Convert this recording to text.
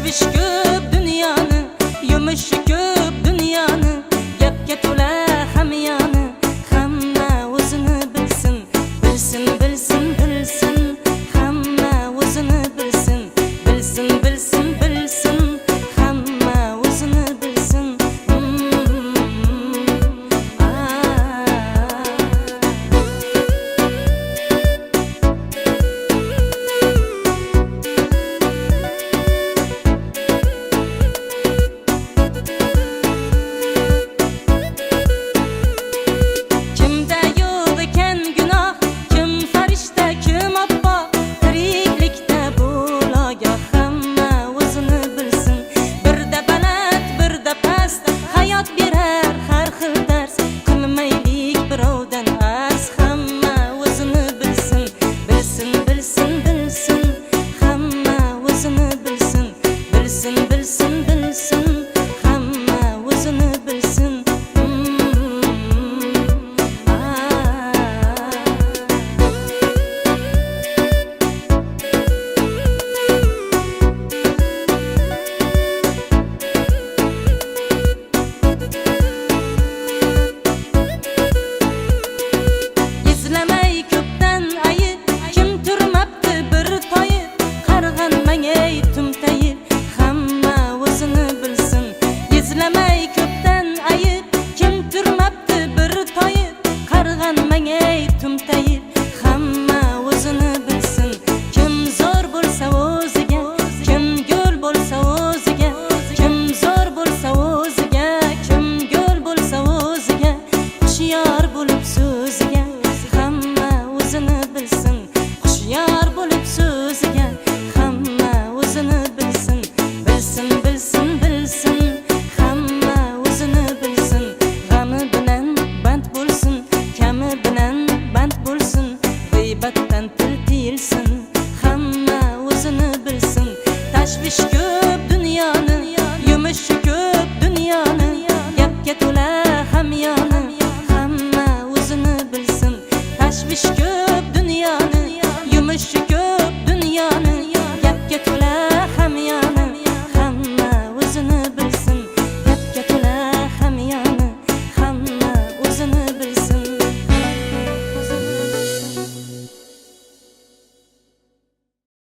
tashvish ko'p dunyoni, yumushi ko'p dunyoni, gapga to'la hamyoni. Hamma o'zini bilsin, bilsin, bilsin, bilsin. Hamma o'zini bilsin, bilsin, bilsin, bilsin. Hamma o'zini bilsin. Kimda yo'q ekan gunoh, kim farishta, kim obbo, tiriklikda bo'logoh. Hamma o'zini bilsin. Birda baland, birda past, hayot berar har xil dars. Qilmaylik birovdan as. Hamma o'zini bilsin, bilsin, bilsin, bilsin. Hamma o'zini bilsin, bilsin, bilsin, bilsin. Hamma o'zini bilsin. Izlamay ko'pdan ayib, kim turmabdi bir toyib. Qarg'anmangay tumtayib, hamma o'zini bilsin. Izlamay ko'pdan ayib, kim turmabdi bir toyib. Qarg'anmangay tumtayib, hamma o'zini bilsin. Kim zo'r bo'lsa o'ziga, kim go'l bo'lsa o'ziga, kim zo'r bo'lsa o'ziga, kim go'l bo'lsa o'ziga, hushyor bo'lib so'ziga. Hamma o'zini bilsin, hushyor bo'lib so'ziga. Hamma o'zini bilsin, bilsin, bilsin, bilsin. Hamma o'zini bilsin. G'ami bilan band bo'lsin, kami bilan band bo'lsin. G'iybatdan til tiyilsin. Hamma o'zini bilsin. Tashvish ko'p